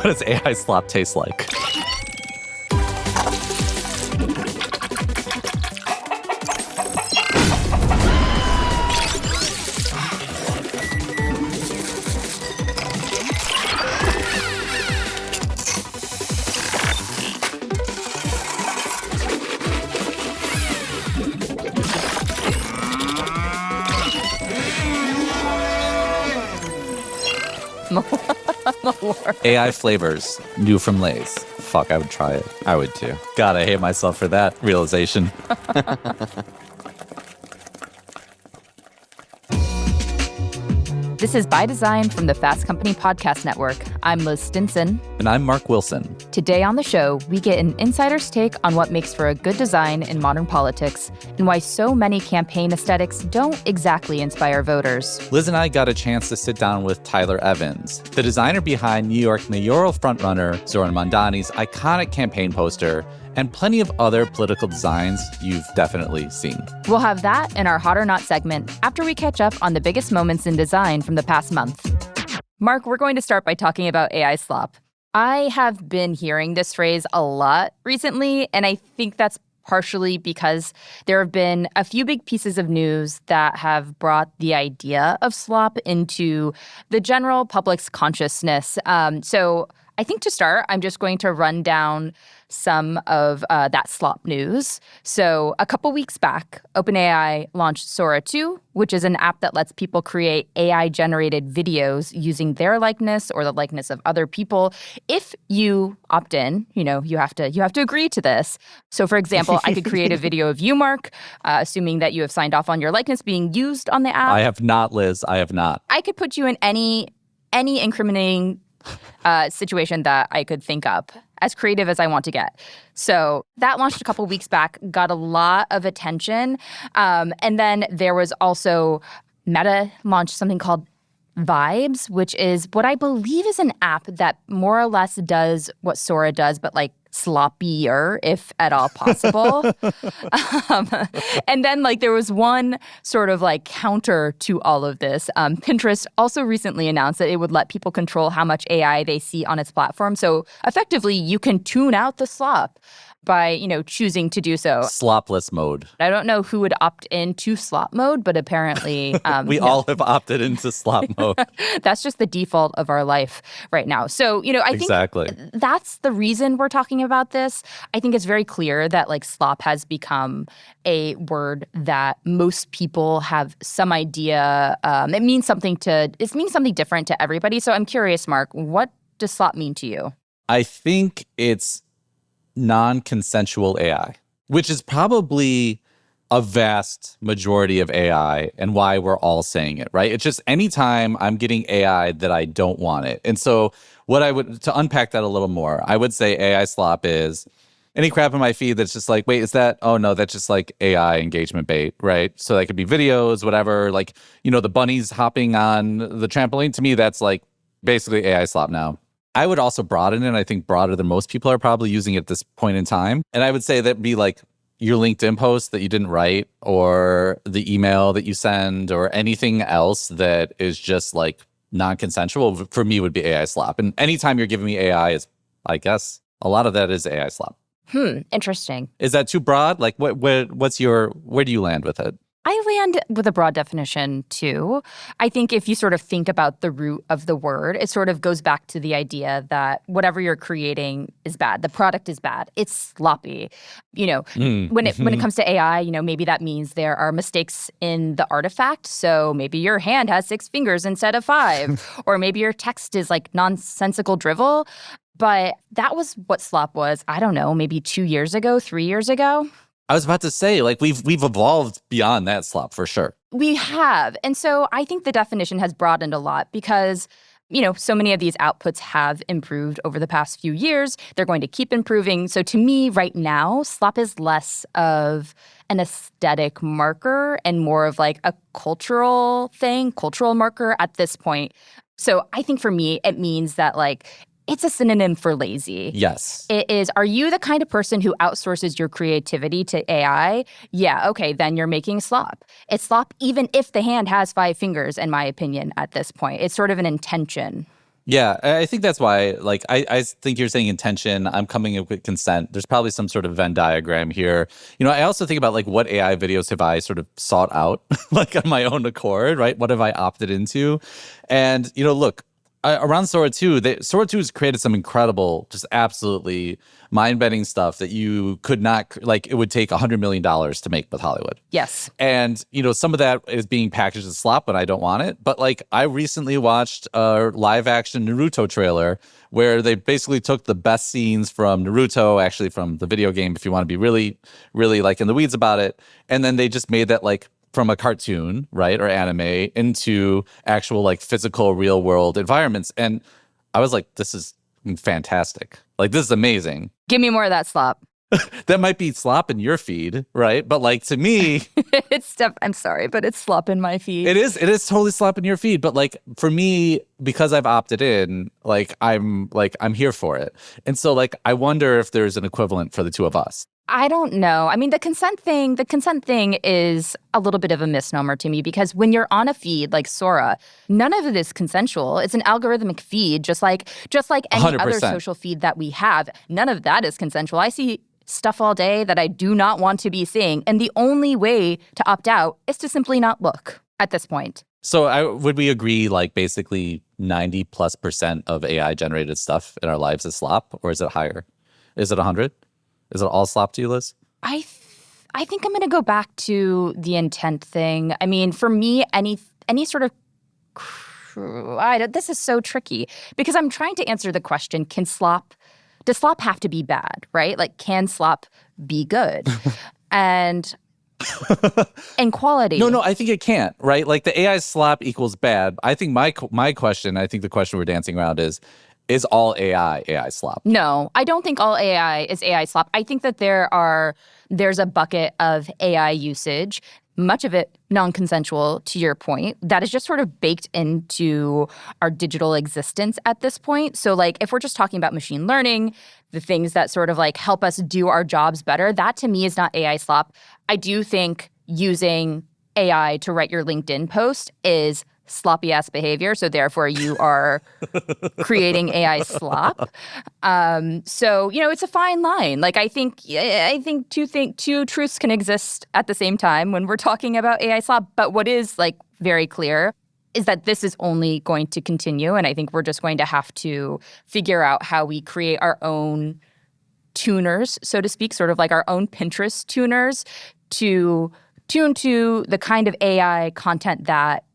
does AI slop taste like? AI flavors, new from Lay's. Fuck, I would try it. I would too. God, I hate myself for that realization. This is By Design from the Fast Company Podcast Network. I'm Liz Stinson. And I'm Mark Wilson. Today on the show, we get an insider's take on what makes for a good design in modern politics and why so many campaign aesthetics don't exactly inspire voters. Liz and I got a chance to sit down with Tyler Evans, the designer behind New York mayoral frontrunner Zorhan Mamdani's iconic campaign poster, and plenty of other political designs you've definitely seen. We'll have that in our Hot or Not segment after we catch up on the biggest moments in design from the past month. Mark, we're going to start by talking about AI slop. I have been hearing this phrase a lot recently, and I think that's partially because there have been a few big pieces of news that have brought the idea of slop into the general public's consciousness. So I think to start, I'm just going to run down some of that slop news. So a couple weeks back, OpenAI launched Sora 2, which is an app that lets people create AI-generated videos using their likeness or the likeness of other people. If you opt in, you have to agree to this. So for example, I could create a video of you, Mark, assuming that you have signed off on your likeness being used on the app. I have not, Liz. I have not. I could put you in any incriminating situation that I could think up, as creative as I want to get. So that launched a couple weeks back, got a lot of attention. And then there was also Meta launched something called Vibes, which is what I believe is an app that more or less does what Sora does, but like sloppier, if at all possible. And then there was one sort of counter to all of this. Pinterest also recently announced that it would let people control how much AI they see on its platform. So effectively, you can tune out the slop by, choosing to do so. Slopless mode. I don't know who would opt into slop mode, but apparently we all have opted into slop mode. That's just the default of our life right now. So, I think that's the reason we're talking about this. I think it's very clear that slop has become a word that most people have some idea. It means something different to everybody. So I'm curious, Mark, what does slop mean to you? I think it's non-consensual AI, which is probably a vast majority of AI and why we're all saying it, right? It's just anytime I'm getting AI that I don't want it. And so to unpack that a little more, I would say AI slop is any crap in my feed that's just wait, is that, oh no, that's just AI engagement bait, right? So that could be videos, whatever, the bunnies hopping on the trampoline. To me, that's basically AI slop now. I would also broaden it. I think broader than most people are probably using it at this point in time. And I would say that'd be your LinkedIn post that you didn't write, or the email that you send, or anything else that is just non-consensual, for me would be AI slop. And anytime you're giving me AI, I guess a lot of that is AI slop. Interesting. Is that too broad? Where do you land with it? I land with a broad definition, too. I think if you sort of think about the root of the word, it sort of goes back to the idea that whatever you're creating is bad. The product is bad. It's sloppy. When it comes to AI, maybe that means there are mistakes in the artifact. So maybe your hand has 6 fingers instead of 5. Or maybe your text is nonsensical drivel. But that was what slop was, I don't know, maybe 2 years ago, 3 years ago. I was about to say, we've evolved beyond that slop for sure. We have. And so I think the definition has broadened a lot because, so many of these outputs have improved over the past few years. They're going to keep improving. So to me right now, slop is less of an aesthetic marker and more of a cultural marker at this point. So I think for me, it means that it's a synonym for lazy. Yes. It is, are you the kind of person who outsources your creativity to AI? Yeah, okay, then you're making slop. It's slop even if the hand has 5 fingers, in my opinion, at this point. It's sort of an intention. Yeah, I think that's why, like, I think you're saying intention. I'm coming up with consent. There's probably some sort of Venn diagram here. I also think about, like, what AI videos have I sort of sought out, like, on my own accord, right? What have I opted into? And, look, around Sora 2, Sora 2 has created some incredible, just absolutely mind-bending stuff that you could not, like, it would take $100 million to make with Hollywood. Yes. And, some of that is being packaged as slop, but I don't want it. But, like, I recently watched a live-action Naruto trailer where they basically took the best scenes from Naruto, actually from the video game, if you want to be really, really, like, in the weeds about it. And then they just made that, like, from a cartoon, right, or anime into actual, like, physical real world environments. And I was like, this is fantastic. Like, this is amazing. Give me more of that slop. That might be slop in your feed, right? But, like, to me, I'm sorry, but it's slop in my feed. it is totally slop in your feed. But, like, for me, because I've opted in, I'm here for it. And so, like, I wonder if there's an equivalent for the two of us. I don't know. I mean, the consent thing is a little bit of a misnomer to me, because when you're on a feed like Sora, none of it is consensual. It's an algorithmic feed, just like any 100%. other social feed that we have. None of that is consensual. I see stuff all day that I do not want to be seeing, and the only way to opt out is to simply not look at this point. So would we agree, like, basically 90+% of AI generated stuff in our lives is slop, or is it higher? Is it 100? Is it all slop to you, Liz? I think I'm going to go back to the intent thing. I mean, for me, any sort of this is so tricky, because I'm trying to answer the question: does slop have to be bad, right? Like, can slop be good? And quality. No, I think it can't, right? Like, the AI slop equals bad. I think my question, I think the question we're dancing around is all AI slop? No, I don't think all AI is AI slop. I think that there's a bucket of AI usage, much of it non-consensual, to your point, that is just sort of baked into our digital existence at this point. So, like, if we're just talking about machine learning, the things that sort of, like, help us do our jobs better, that to me is not AI slop. I do think using AI to write your LinkedIn post is sloppy ass behavior, so therefore you are creating AI slop. So, it's a fine line. Like, I think two truths can exist at the same time when we're talking about AI slop. But what is, like, very clear is that this is only going to continue, and I think we're just going to have to figure out how we create our own tuners, so to speak, sort of like our own Pinterest tuners, to tune to the kind of AI content that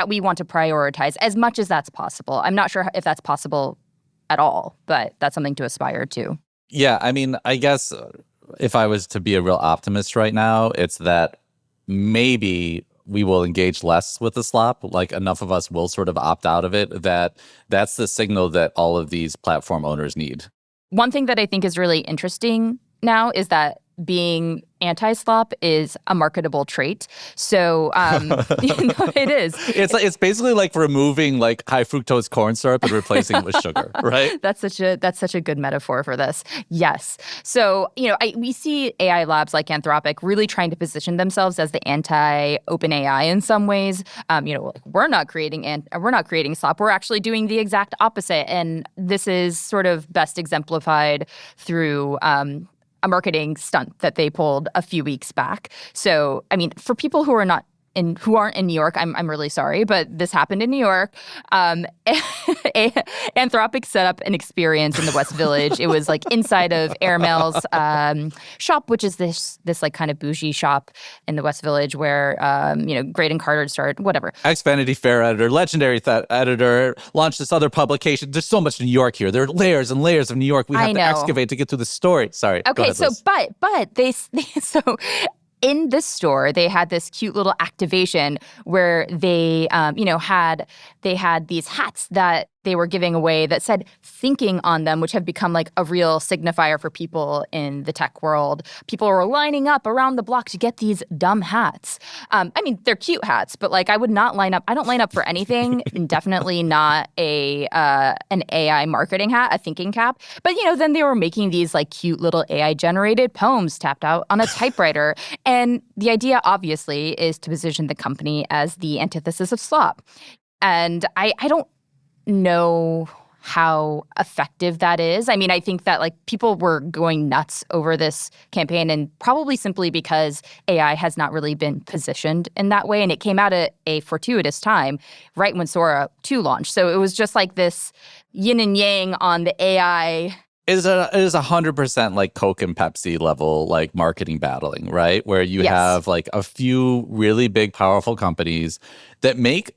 we want to prioritize as much as that's possible. I'm not sure if that's possible at all, but that's something to aspire to. Yeah, I mean, I guess if I was to be a real optimist right now, it's that maybe we will engage less with the slop. Like, enough of us will sort of opt out of it. That's the signal that all of these platform owners need. One thing that I think is really interesting now is that being anti-slop is a marketable trait. So, it is. It's basically like removing, like, high fructose corn syrup and replacing it with sugar, right? That's such a good metaphor for this. Yes. So, we see AI labs like Anthropic really trying to position themselves as the anti-open AI in some ways. We're not creating slop. We're actually doing the exact opposite. And this is sort of best exemplified through a marketing stunt that they pulled a few weeks back. So, I mean, for people who aren't in New York, I'm really sorry, but this happened in New York. Anthropic set up an experience in the West Village. It was, like, inside of Airmail's shop, which is this like kind of bougie shop in the West Village where Graydon Carter started, whatever. Ex-Vanity Fair editor, legendary editor, launched this other publication. There's so much New York here. There are layers and layers of New York we have to excavate to get through the story. Sorry. Okay, go ahead, so Liz. but they in this store, they had this cute little activation where they had these hats that they were giving away that said thinking on them, which have become, like, a real signifier for people in the tech world. People were lining up around the block to get these dumb hats. I mean, they're cute hats, but, like, I would not line up. I don't line up for anything, and definitely not an AI marketing hat, a thinking cap. But, then they were making these, like, cute little AI generated poems tapped out on a typewriter. And the idea, obviously, is to position the company as the antithesis of slop. And I don't know how effective that is. I mean, I think that like people were going nuts over this campaign, and probably simply because AI has not really been positioned in that way. And it came out at a fortuitous time, right when Sora 2 launched. So it was just like this yin and yang on the AI. It is 100% like Coke and Pepsi level like marketing battling, right? Where you Yes. have like a few really big, powerful companies that make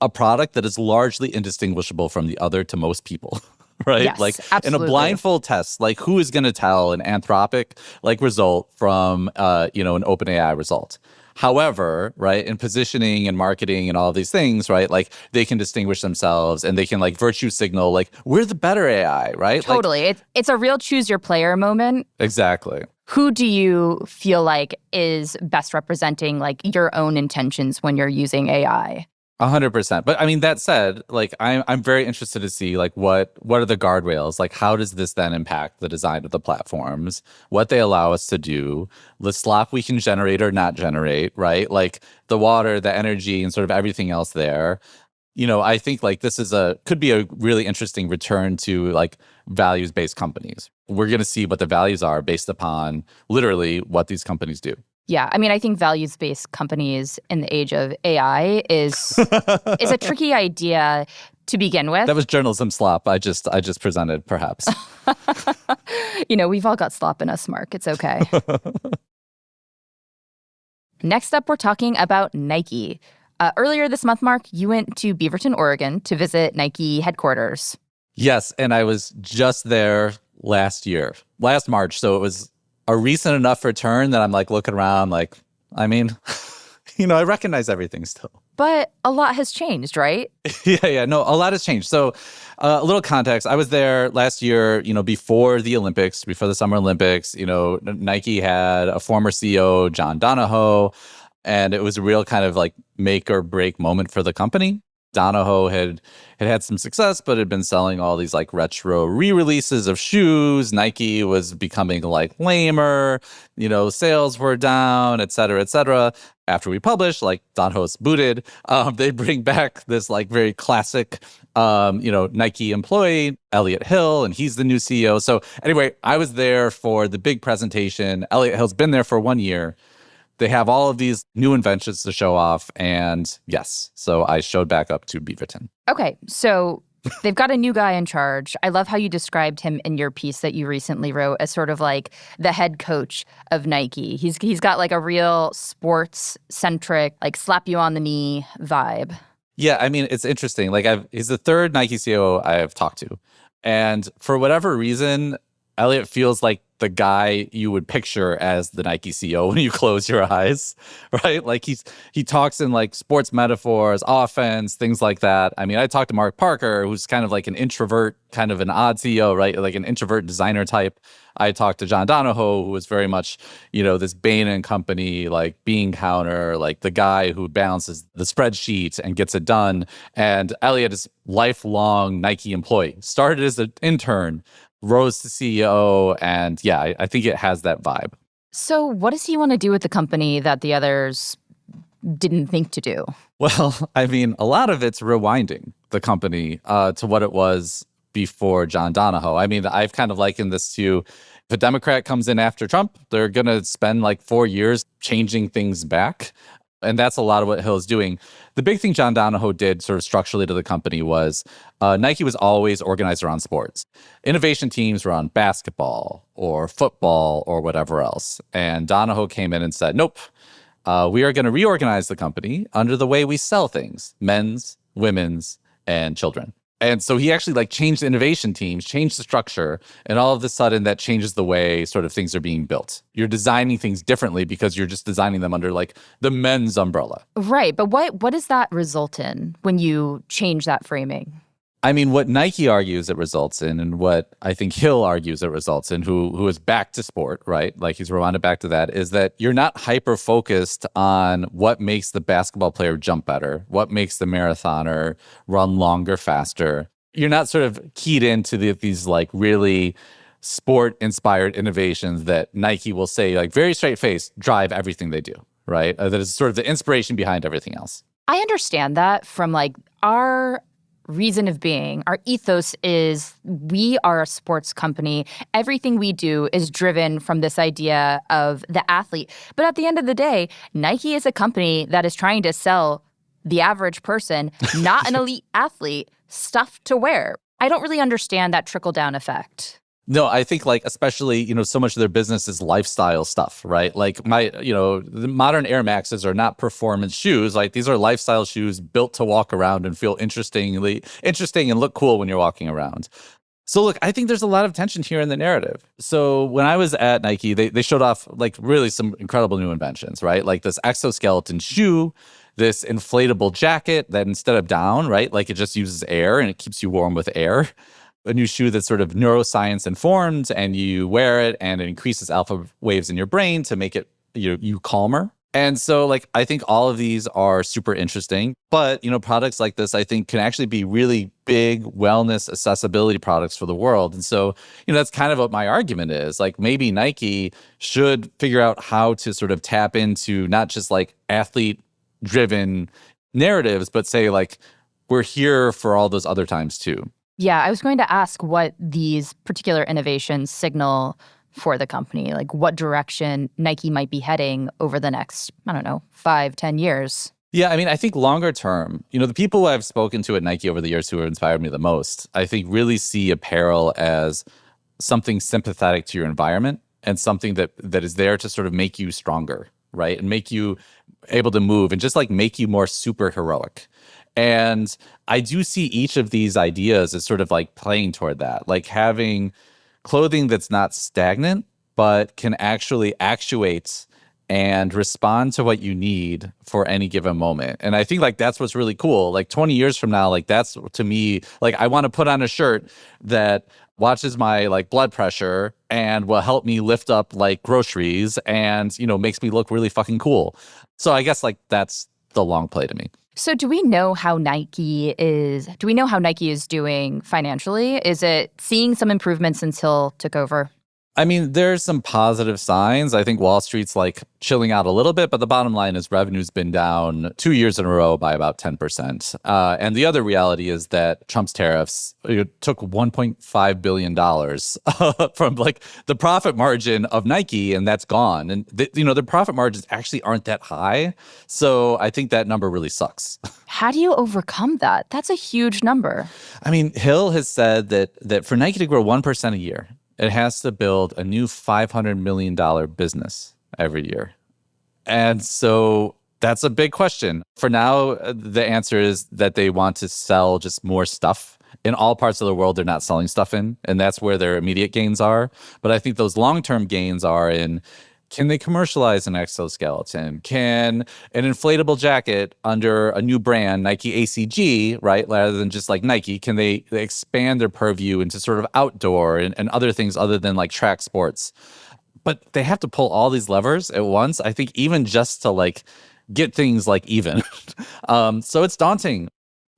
a product that is largely indistinguishable from the other to most people, right? Yes, like absolutely. in a blindfold test, like who is going to tell an Anthropic like result from an OpenAI result? However, right, in positioning and marketing and all of these things, right, like they can distinguish themselves and they can like virtue signal, like we're the better AI, right? Totally. It's a real choose your player moment. Exactly. Who do you feel like is best representing like your own intentions when you're using AI? 100%. But I mean, that said, like I'm very interested to see like what are the guardrails? Like how does this then impact the design of the platforms? What they allow us to do, the slop we can generate or not generate, right? Like the water, the energy, and sort of everything else there. I think like this could be a really interesting return to like values-based companies. We're going to see what the values are based upon literally what these companies do. Yeah, I mean, I think values-based companies in the age of AI is a tricky idea to begin with. That was journalism slop I just presented, perhaps. We've all got slop in us, Mark. It's okay. Next up, we're talking about Nike. Earlier this month, Mark, you went to Beaverton, Oregon to visit Nike headquarters. Yes, and I was just there last March, so it was a recent enough return that I'm like looking around like, I mean, I recognize everything still. But a lot has changed, right? Yeah, no, a lot has changed. So a little context, I was there last year, before the Olympics, before the Summer Olympics. Nike had a former CEO, John Donahoe, and it was a real kind of like make or break moment for the company. Donahoe had some success, but had been selling all these like retro re-releases of shoes. Nike was becoming like lamer, sales were down, et cetera, et cetera. After we published, like Donahoe's booted, they bring back this like very classic, Nike employee, Elliott Hill, and he's the new CEO. So anyway, I was there for the big presentation. Elliott Hill's been there for 1 year. They have all of these new inventions to show off. And yes, so I showed back up to Beaverton. Okay, so they've got a new guy in charge. I love how you described him in your piece that you recently wrote as sort of like the head coach of Nike. He's got like a real sports-centric, like slap you on the knee vibe. Yeah, I mean, it's interesting. Like he's the third Nike CEO I've talked to. And for whatever reason, Elliott feels like the guy you would picture as the Nike CEO when you close your eyes, right? Like he talks in like sports metaphors, offense, things like that. I mean, I talked to Mark Parker, who's kind of like an introvert, kind of an odd CEO, right? Like an introvert designer type. I talked to John Donahoe, who was very much, this Bain and Company, like bean counter, like the guy who balances the spreadsheet and gets it done. And Elliott is lifelong Nike employee, started as an intern, rose to CEO, and yeah, I think it has that vibe. So what does he want to do with the company that the others didn't think to do? Well, I mean, a lot of it's rewinding the company to what it was before John Donahoe. I mean, I've kind of likened this to if a Democrat comes in after Trump, they're going to spend like 4 years changing things back. And that's a lot of what Hill is doing. The big thing John Donahoe did sort of structurally to the company was Nike was always organized around sports. Innovation teams were on basketball or football or whatever else. And Donahoe came in and said, nope, we are going to reorganize the company under the way we sell things, men's, women's, and children. And so he actually like changed the innovation teams, changed the structure, and all of a sudden that changes the way sort of things are being built. You're designing things differently because you're just designing them under like the men's umbrella. Right, but what does that result in when you change that framing? I mean, what Nike argues it results in, and what I think Hill argues it results in, who is back to sport, right? Like he's rewinded back to that, is that you're not hyper-focused on what makes the basketball player jump better, what makes the marathoner run longer, faster. You're not sort of keyed into these like really sport-inspired innovations that Nike will say, like very straight-faced, drive everything they do, right? That is sort of the inspiration behind everything else. I understand that from like our reason of being, our ethos is we are a sports company. Everything we do is driven from this idea of the athlete. But at the end of the day, Nike is a company that is trying to sell the average person, not an elite athlete, stuff to wear. I don't really understand that trickle-down effect. No, I think like especially, so much of their business is lifestyle stuff, right? Like the modern Air Maxes are not performance shoes. Like these are lifestyle shoes built to walk around and feel interesting and look cool when you're walking around. So look, I think there's a lot of tension here in the narrative. So when I was at Nike, they showed off like really some incredible new inventions, right? Like this exoskeleton shoe, this inflatable jacket that instead of down, right? Like it just uses air and it keeps you warm with air. A new shoe that's sort of neuroscience informed, and you wear it and it increases alpha waves in your brain to make it you calmer. And so like I think all of these are super interesting, but products like this I think can actually be really big wellness accessibility products for the world. And so that's kind of what my argument is. Like maybe Nike should figure out how to sort of tap into not just like athlete driven narratives, but say like we're here for all those other times too. Yeah, I was going to ask what these particular innovations signal for the company, like what direction Nike might be heading over the next, 5-10 years. Yeah, I mean, I think longer term, the people I've spoken to at Nike over the years who have inspired me the most, I think really see apparel as something sympathetic to your environment and something that is there to sort of make you stronger, right? And make you able to move and just like make you more superheroic. And I do see each of these ideas as sort of like playing toward that, like having clothing that's not stagnant, but can actually actuate and respond to what you need for any given moment. And I think like that's what's really cool. Like 20 years from now, like that's to me, like I want to put on a shirt that watches my like blood pressure and will help me lift up like groceries and, makes me look really fucking cool. So I guess like that's the long play to me. So do we know how Nike is doing financially? Is it seeing some improvements since Hill took over? I mean, there's some positive signs. I think Wall Street's like chilling out a little bit, but the bottom line is revenue's been down 2 years in a row by about 10%. And the other reality is that Trump's tariffs took $1.5 billion from like the profit margin of Nike, and that's gone. And the profit margins actually aren't that high. So I think that number really sucks. How do you overcome that? That's a huge number. I mean, Hill has said that for Nike to grow 1% a year, it has to build a new $500 million business every year. And so that's a big question. For now, the answer is that they want to sell just more stuff. In all parts of the world, they're not selling stuff in, and that's where their immediate gains are. But I think those long-term gains are in, can they commercialize an exoskeleton? Can an inflatable jacket under a new brand, Nike ACG, right, rather than just like Nike, can they expand their purview into sort of outdoor and other things other than like track sports? But they have to pull all these levers at once, I think, even just to like get things like even. So it's daunting.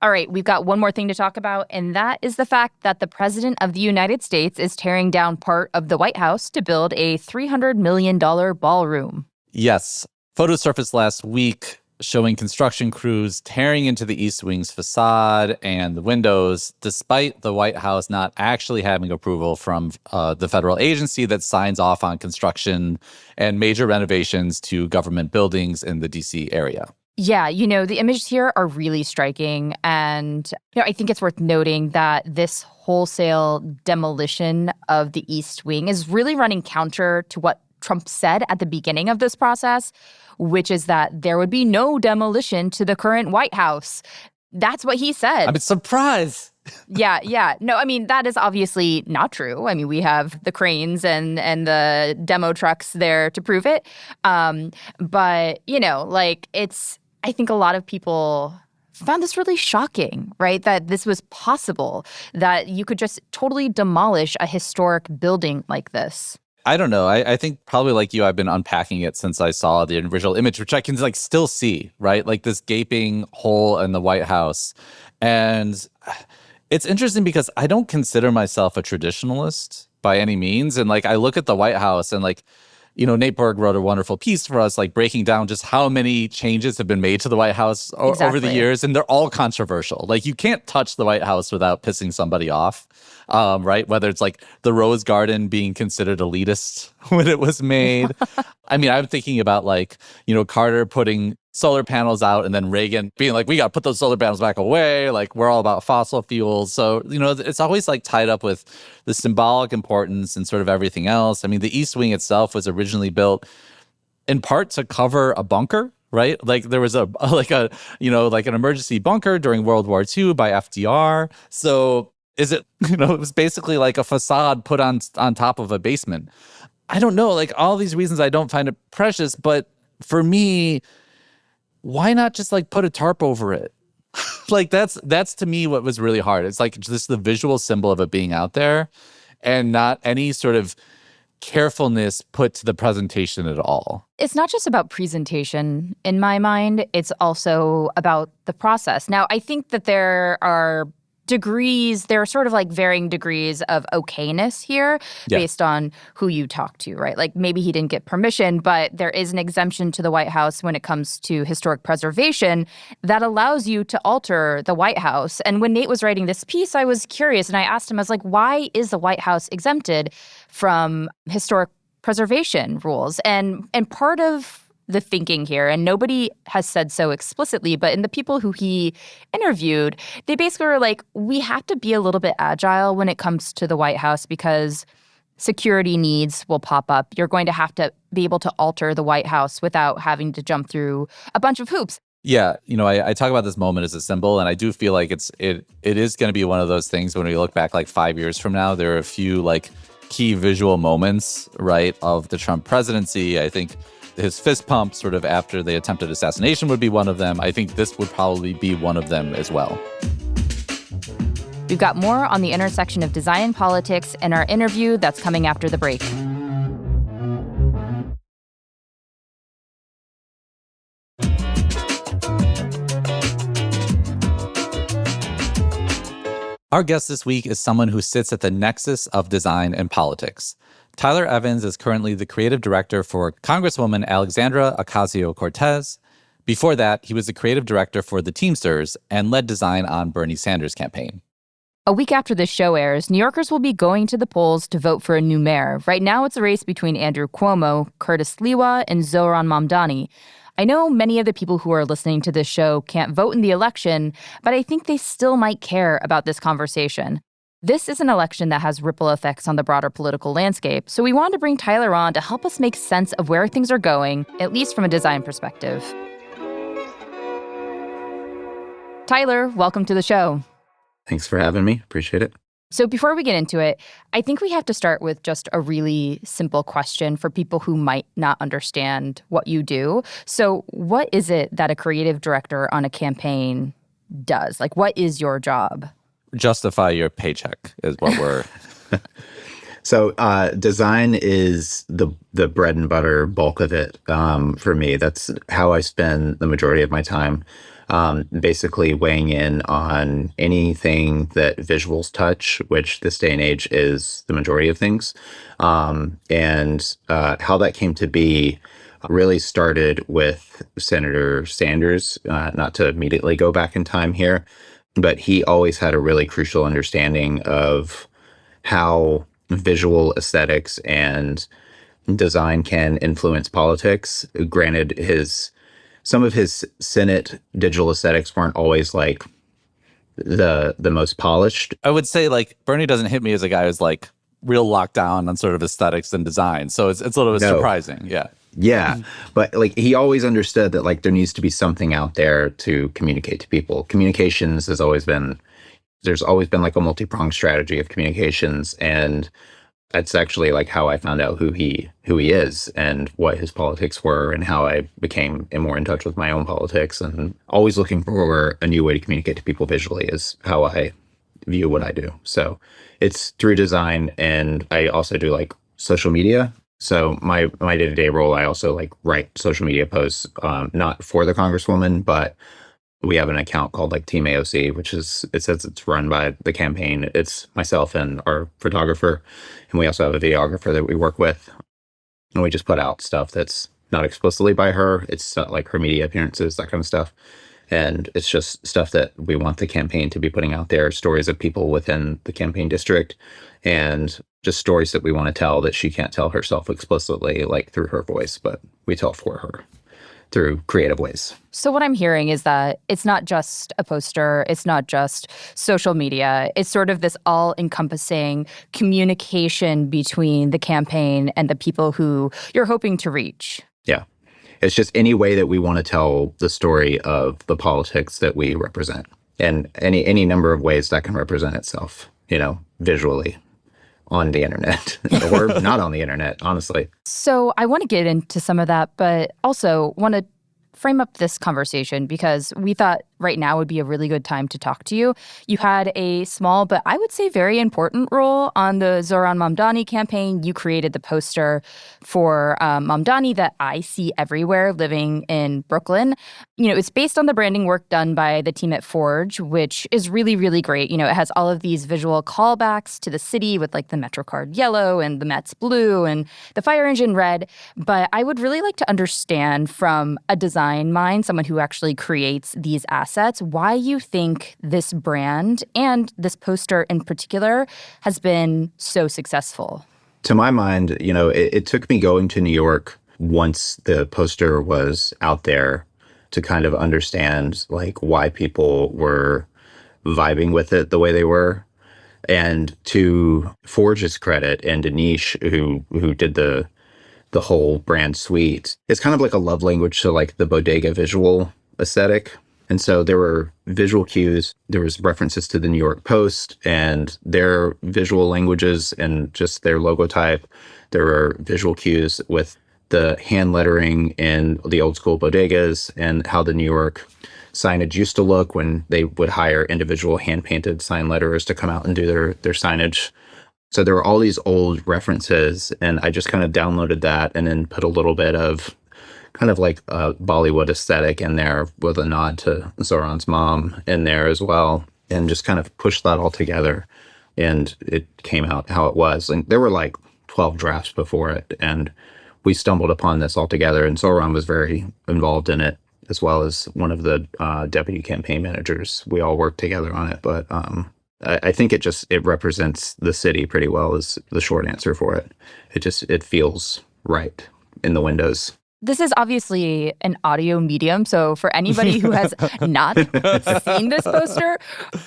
All right, we've got one more thing to talk about, and that is the fact that the President of the United States is tearing down part of the White House to build a $300 million ballroom. Yes. Photos surfaced last week showing construction crews tearing into the East Wing's facade and the windows, despite the White House not actually having approval from the federal agency that signs off on construction and major renovations to government buildings in the D.C. area. Yeah, the images here are really striking. And I think it's worth noting that this wholesale demolition of the East Wing is really running counter to what Trump said at the beginning of this process, which is that there would be no demolition to the current White House. That's what he said. I'm surprised. Yeah. No, I mean, that is obviously not true. I mean, we have the cranes and the demo trucks there to prove it. But, I think a lot of people found this really shocking, right? That this was possible, that you could just totally demolish a historic building like this. I don't know. I think probably like you, I've been unpacking it since I saw the original image, which I can like still see, right? Like this gaping hole in the White House. And it's interesting because I don't consider myself a traditionalist by any means. And like I look at the White House and like Nate Berg wrote a wonderful piece for us, like breaking down just how many changes have been made to the White House over the years, and they're all controversial. Like, you can't touch the White House without pissing somebody off, right? Whether it's like the Rose Garden being considered elitist when it was made. I mean, I'm thinking about like, Carter putting solar panels out and then Reagan being like, we got to put those solar panels back away. Like, we're all about fossil fuels. So, it's always like tied up with the symbolic importance and sort of everything else. I mean, the East Wing itself was originally built in part to cover a bunker, right? Like, there was an emergency bunker during World War II by FDR. So is it, it was basically like a facade put on top of a basement. I don't know, like all these reasons I don't find it precious, but for me, why not just like put a tarp over it? Like that's to me what was really hard. It's like just the visual symbol of it being out there and not any sort of carefulness put to the presentation at all. It's not just about presentation in my mind. It's also about the process. Now, I think that there are sort of like varying degrees of okayness here based on who you talk to, right? Like maybe he didn't get permission, but there is an exemption to the White House when it comes to historic preservation that allows you to alter the White House. And when Nate was writing this piece, I was curious and I asked him, I was like, why is the White House exempted from historic preservation rules? And part of the thinking here, and nobody has said so explicitly, but in the people who he interviewed, they basically were like, we have to be a little bit agile when it comes to the White House because security needs will pop up. You're going to have to be able to alter the White House without having to jump through a bunch of hoops. Yeah, I talk about this moment as a symbol, and I do feel like it is going to be one of those things when we look back like 5 years from now, there are a few like key visual moments, right, of the Trump presidency. I think his fist pump sort of after the attempted assassination would be one of them. I think this would probably be one of them as well. We've got more on the intersection of design and politics in our interview that's coming after the break. Our guest this week is someone who sits at the nexus of design and politics. Tyler Evans is currently the creative director for Congresswoman Alexandria Ocasio-Cortez. Before that, he was the creative director for the Teamsters and led design on Bernie Sanders' campaign. A week after this show airs, New Yorkers will be going to the polls to vote for a new mayor. Right now, it's a race between Andrew Cuomo, Curtis Lewa, and Zorhan Mamdani. I know many of the people who are listening to this show can't vote in the election, but I think they still might care about this conversation. This is an election that has ripple effects on the broader political landscape, so we wanted to bring Tyler on to help us make sense of where things are going, at least from a design perspective. Tyler, welcome to the show. Thanks for having me. Appreciate it. So before we get into it, I think we have to start with just a really simple question for people who might not understand what you do. So what is it that a creative director on a campaign does? Like, what is your job? Justify your paycheck is what we're... So design is the bread and butter bulk of it for me. That's how I spend the majority of my time. Basically weighing in on anything that visuals touch, which this day and age is the majority of things. And how that came to be really started with Senator Sanders, not to immediately go back in time here, but he always had a really crucial understanding of how visual aesthetics and design can influence politics. Granted, some of his Senate digital aesthetics weren't always like the most polished. I would say like Bernie doesn't hit me as a guy who's like real locked down on sort of aesthetics and design. So it's a little bit surprising. Yeah. Yeah. But like he always understood that like there needs to be something out there to communicate to people. Communications there's always been like a multi-pronged strategy of communications, and that's actually like how I found out who he is and what his politics were, and how I became more in touch with my own politics. And always looking for a new way to communicate to people visually is how I view what I do. So it's through design, and I also do like social media. So my day-to-day role, I also like write social media posts, not for the Congresswoman, but we have an account called like Team AOC, it says it's run by the campaign. It's myself and our photographer, and we also have a videographer that we work with. And we just put out stuff that's not explicitly by her. It's like her media appearances, that kind of stuff. And it's just stuff that we want the campaign to be putting out there, stories of people within the campaign district, and just stories that we want to tell that she can't tell herself explicitly, like through her voice, but we tell for her through creative ways. So what I'm hearing is that it's not just a poster, it's not just social media, it's sort of this all-encompassing communication between the campaign and the people who you're hoping to reach. Yeah. It's just any way that we want to tell the story of the politics that we represent, and any number of ways that can represent itself, visually on the internet or not on the internet, honestly. So I want to get into some of that, but also want to frame up this conversation because we thought right now would be a really good time to talk to you. You had a small, but I would say very important role on the Zorhan Mamdani campaign. You created the poster for Mamdani that I see everywhere living in Brooklyn. It's based on the branding work done by the team at Forge, which is really, really great. It has all of these visual callbacks to the city with like the MetroCard yellow and the Mets blue and the fire engine red. But I would really like to understand from a design mind, someone who actually creates these assets, why you think this brand and this poster in particular has been so successful. To my mind, it took me going to New York once the poster was out there to kind of understand like why people were vibing with it the way they were. And to Forge's credit and Anish, who did the whole brand suite, it's kind of like a love language to like the bodega visual aesthetic. And so there were visual cues, there was references to the New York Post and their visual languages and just their logo type. There were visual cues with the hand lettering in the old school bodegas and how the New York signage used to look when they would hire individual hand-painted sign letterers to come out and do their signage. So there were all these old references, and I just kind of downloaded that and then put a little bit of kind of like a Bollywood aesthetic in there with a nod to Zorhan's mom in there as well, and just kind of pushed that all together. And it came out how it was. And there were like 12 drafts before it, and we stumbled upon this all together, and Zorhan was very involved in it, as well as one of the deputy campaign managers. We all worked together on it, but I think it represents the city pretty well is the short answer for it. It feels right in the windows. This is obviously an audio medium, so for anybody who has not seen this poster,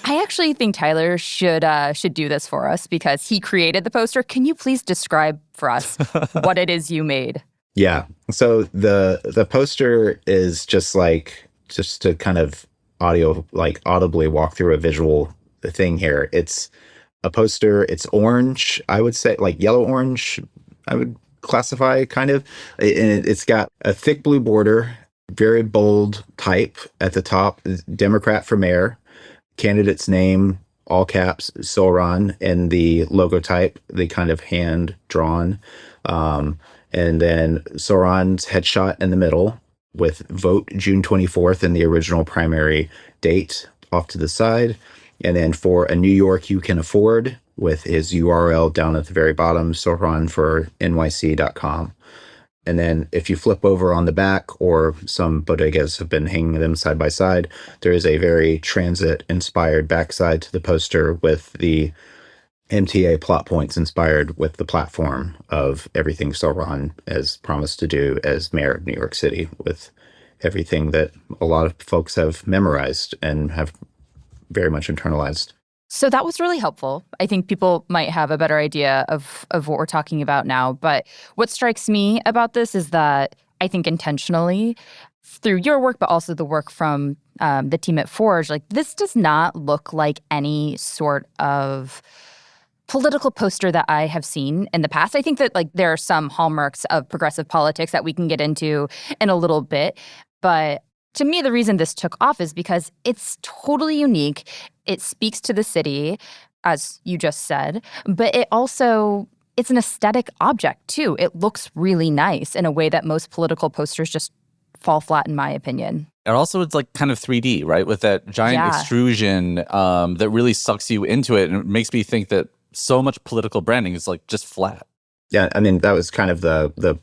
I actually think Tyler should do this for us because he created the poster. Can you please describe for us what it is you made? Yeah. So the poster is just to kind of audibly walk through a visual thing here. It's a poster. It's orange, I would say, like yellow orange, I would classify kind of. And it's got a thick blue border, very bold type at the top, Democrat for mayor, candidate's name, all caps, Zorhan, and the logo type, the kind of hand drawn. And then Zorhan's headshot in the middle with vote June 24th and the original primary date off to the side. And then for a New York you can afford with his URL down at the very bottom, Zorhan for NYC.com. And then if you flip over on the back, or some bodegas have been hanging them side by side, there is a very transit-inspired backside to the poster with the MTA plot points inspired with the platform of everything Zorhan has promised to do as mayor of New York City, with everything that a lot of folks have memorized and have very much internalized. So that was really helpful. I think people might have a better idea of what we're talking about now. But what strikes me about this is that I think intentionally, through your work, but also the work from the team at Forge, like this does not look like any sort of political poster that I have seen in the past. I think that like there are some hallmarks of progressive politics that we can get into in a little bit. But to me, the reason this took off is because it's totally unique. It speaks to the city, as you just said, but it's an aesthetic object too. It looks really nice in a way that most political posters just fall flat, in my opinion. And also it's like kind of 3D, right? With that giant extrusion that really sucks you into it. And it makes me think that so much political branding is like just flat. Yeah, I mean, that was kind of the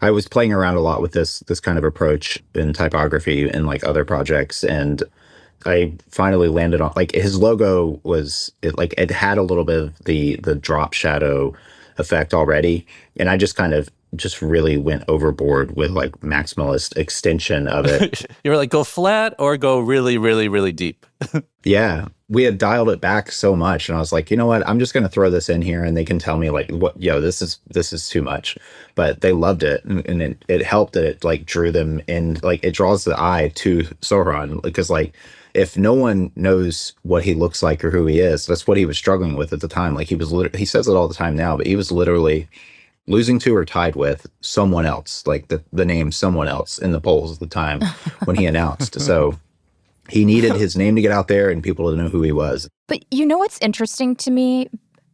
I was playing around a lot with this kind of approach in typography and like other projects, and I finally landed on like his logo was it had a little bit of the drop shadow effect already, and I just kind of just really went overboard with like maximalist extension of it. You were like, go flat or go really, really, really deep. Yeah, we had dialed it back so much, and I was like, you know what? I'm just going to throw this in here, and they can tell me like, what, this is too much. But they loved it, and it helped that it like drew them in, like it draws the eye to Zorhan, because like if no one knows what he looks like or who he is, that's what he was struggling with at the time. Like he says it all the time now, but he was literally losing to or tied with someone else, like the name someone else in the polls at the time when he announced. So he needed his name to get out there and people to know who he was. But you know what's interesting to me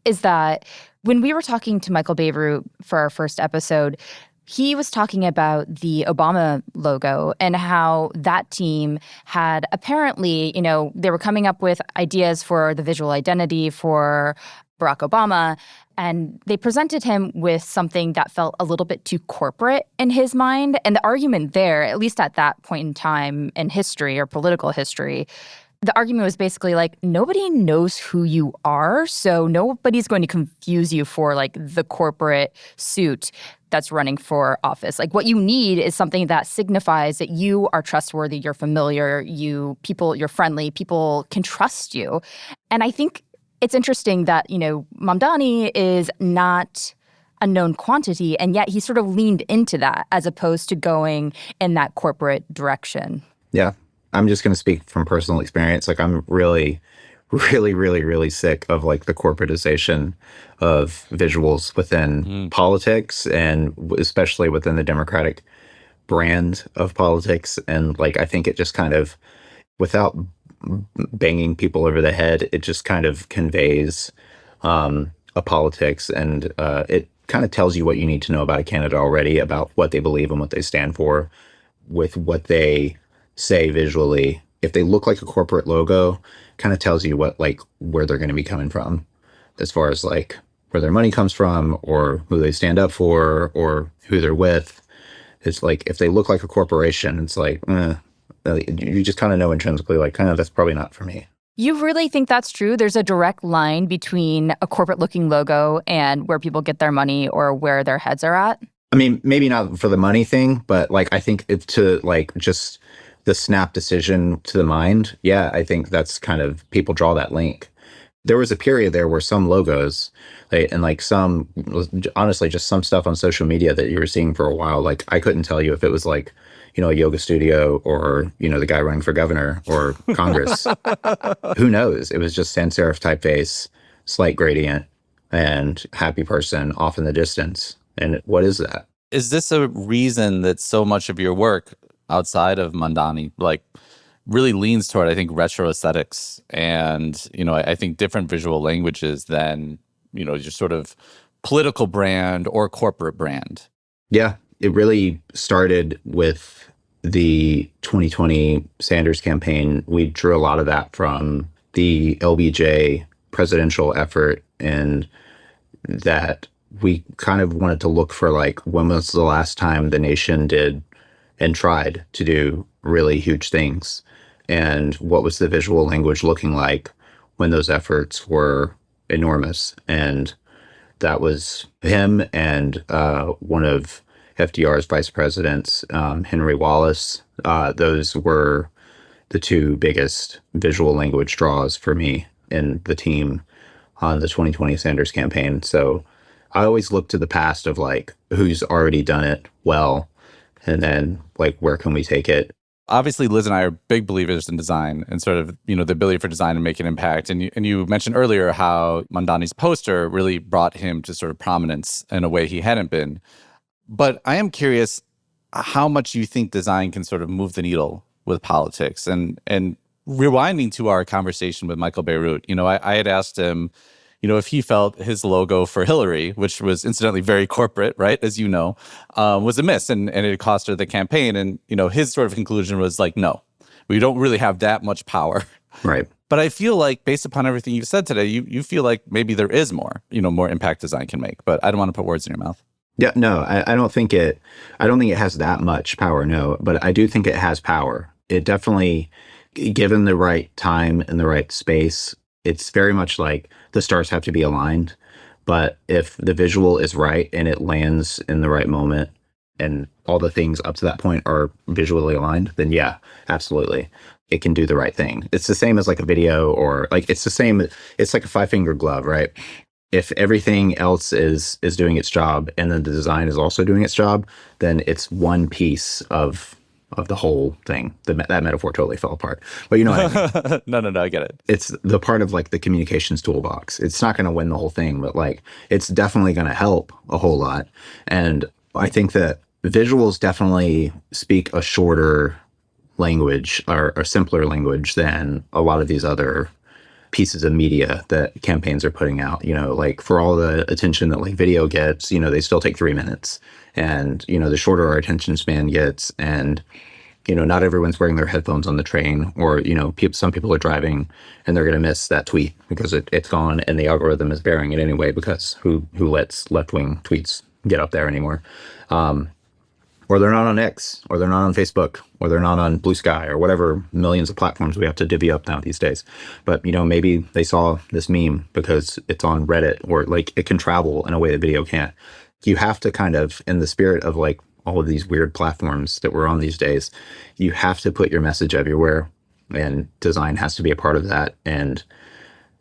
is that when we were talking to Michael Beirut for our first episode, he was talking about the Obama logo and how that team had apparently, they were coming up with ideas for the visual identity for Barack Obama, and they presented him with something that felt a little bit too corporate in his mind. And the argument there, at least at that point in time in history or political history, the argument was basically like, nobody knows who you are, so nobody's going to confuse you for like the corporate suit that's running for office. Like what you need is something that signifies that you are trustworthy, you're familiar, you're friendly, people can trust you. And I think it's interesting that, Mamdani is not a known quantity, and yet he sort of leaned into that as opposed to going in that corporate direction. Yeah. I'm just going to speak from personal experience. Like I'm really, really, really, really sick of like the corporatization of visuals within politics, and especially within the Democratic brand of politics. And like, I think it just kind of, without banging people over the head, it just kind of conveys a politics, and it kind of tells you what you need to know about a candidate already, about what they believe and what they stand for, with what they say visually. If they look like a corporate logo, kind of tells you what, like, where they're going to be coming from, as far as like where their money comes from or who they stand up for or who they're with. It's like, if they look like a corporation, it's like, you just kind of know intrinsically, like, kind of, that's probably not for me. You really think that's true? There's a direct line between a corporate-looking logo and where people get their money or where their heads are at? I mean, maybe not for the money thing, but like, I think it's to like just the snap decision to the mind. Yeah, I think that's kind of, people draw that link. There was a period there where some logos, and like some, honestly, just some stuff on social media that you were seeing for a while, like I couldn't tell you if it was like, a yoga studio or, the guy running for governor or Congress. Who knows? It was just sans serif typeface, slight gradient, and happy person off in the distance. And what is that? Is this a reason that so much of your work outside of Mamdani, like, really leans toward, I think, retro aesthetics and, I think different visual languages than, your sort of political brand or corporate brand? Yeah, it really started with the 2020 Sanders campaign. We drew a lot of that from the LBJ presidential effort, and that we kind of wanted to look for like, when was the last time the nation did and tried to do really huge things, and what was the visual language looking like when those efforts were enormous. And that was him and one of FDR's vice presidents, Henry Wallace. Those were the two biggest visual language draws for me and the team on the 2020 Sanders campaign. So I always look to the past of like, who's already done it well, and then like, where can we take it? Obviously, Liz and I are big believers in design and sort of, the ability for design to make an impact. And you mentioned earlier how Mamdani's poster really brought him to sort of prominence in a way he hadn't been. But I am curious how much you think design can sort of move the needle with politics. And rewinding to our conversation with Michael Beirut, I had asked him, if he felt his logo for Hillary, which was incidentally very corporate, right, as you know, was a miss and it cost her the campaign. And, his sort of conclusion was like, no, we don't really have that much power. Right. But I feel like based upon everything you've said today, you feel like maybe there is more, more impact design can make. But I don't want to put words in your mouth. Yeah, no, I don't think it has that much power, no, but I do think it has power. It definitely, given the right time and the right space, it's very much like the stars have to be aligned. But if the visual is right and it lands in the right moment and all the things up to that point are visually aligned, then yeah, absolutely. It can do the right thing. It's the same as like a video or like it's like a five-finger glove, right? If everything else is doing its job and then the design is also doing its job, then it's one piece of the whole thing. That metaphor totally fell apart. But you know what I mean? No, I get it. It's the part of like the communications toolbox. It's not going to win the whole thing, but like it's definitely going to help a whole lot. And I think that visuals definitely speak a shorter language or a simpler language than a lot of these other pieces of media that campaigns are putting out, like for all the attention that like video gets, they still take 3 minutes, and, the shorter our attention span gets, and, not everyone's wearing their headphones on the train, or, some people are driving and they're going to miss that tweet because it's gone and the algorithm is bearing it anyway, because who lets left-wing tweets get up there anymore? Or they're not on X, or they're not on Facebook, or they're not on Blue Sky, or whatever millions of platforms we have to divvy up now these days. But, maybe they saw this meme because it's on Reddit, or like it can travel in a way that video can't. You have to kind of, in the spirit of like all of these weird platforms that we're on these days, you have to put your message everywhere, and design has to be a part of that. And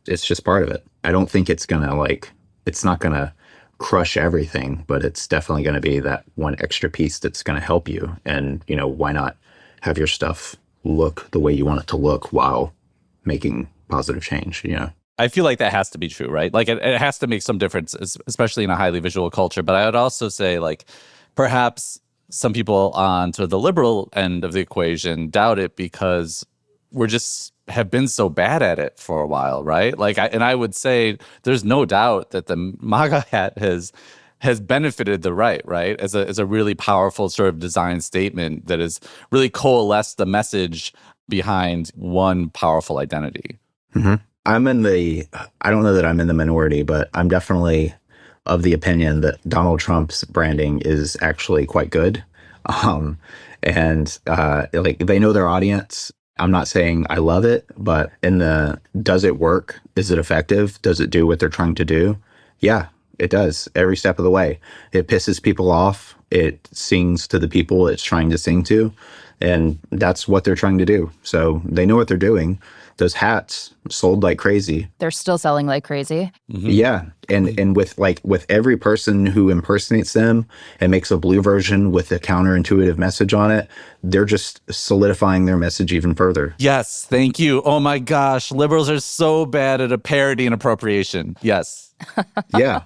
it's just part of it. I don't think it's not going to crush everything, but it's definitely going to be that one extra piece that's going to help you. And, why not have your stuff look the way you want it to look while making positive change, I feel like that has to be true, right? Like it has to make some difference, especially in a highly visual culture. But I would also say like perhaps some people on sort of the liberal end of the equation doubt it because we're just have been so bad at it for a while, right? Like, I would say there's no doubt that the MAGA hat has benefited the right as a really powerful sort of design statement that has really coalesced the message behind one powerful identity. Mm-hmm. I don't know that I'm in the minority, but I'm definitely of the opinion that Donald Trump's branding is actually quite good. And like they know their audience. I'm not saying I love it, but does it work? Is it effective? Does it do what they're trying to do? Yeah, it does every step of the way. It pisses people off. It sings to the people it's trying to sing to. And that's what they're trying to do. So they know what they're doing. Those hats sold like crazy. They're still selling like crazy. Mm-hmm. Yeah. And with every person who impersonates them and makes a blue version with a counterintuitive message on it, they're just solidifying their message even further. Yes. Thank you. Oh my gosh. Liberals are so bad at a parody and appropriation. Yes. Yeah.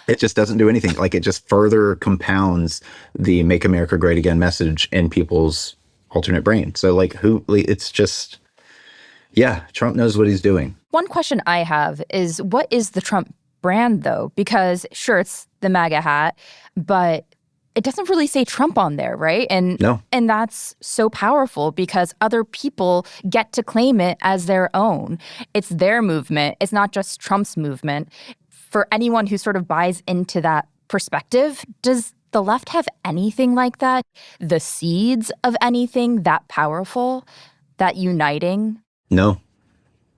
It just doesn't do anything. Like it just further compounds the Make America Great Again message in people's alternate brain. So it's just... Yeah, Trump knows what he's doing. One question I have is, what is the Trump brand, though? Because, sure, it's the MAGA hat, but it doesn't really say Trump on there, right? No. And that's so powerful because other people get to claim it as their own. It's their movement. It's not just Trump's movement. For anyone who sort of buys into that perspective, does the left have anything like that? The seeds of anything that powerful, that uniting? No,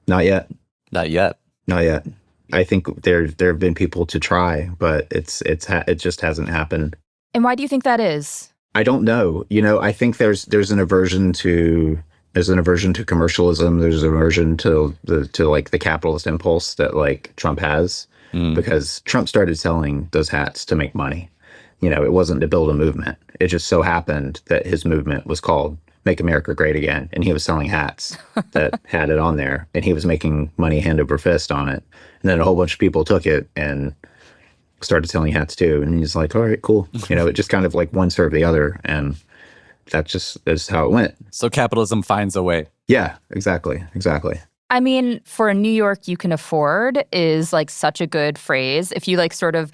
not yet. Not yet. Not yet. I think there have been people to try, but it just hasn't happened. And why do you think that is? I don't know. I think there's an aversion to commercialism. There's an aversion to the capitalist impulse that like Trump has, because Trump started selling those hats to make money. It wasn't to build a movement. It just so happened that his movement was called Make America Great Again, and he was selling hats that had it on there, and he was making money hand over fist on it. And then a whole bunch of people took it and started selling hats too, and he's like, all right, cool. It just kind of like one served the other, and that's how it went. So capitalism finds a way. Yeah, exactly. I mean, for a New York you can afford is like such a good phrase. If you like sort of,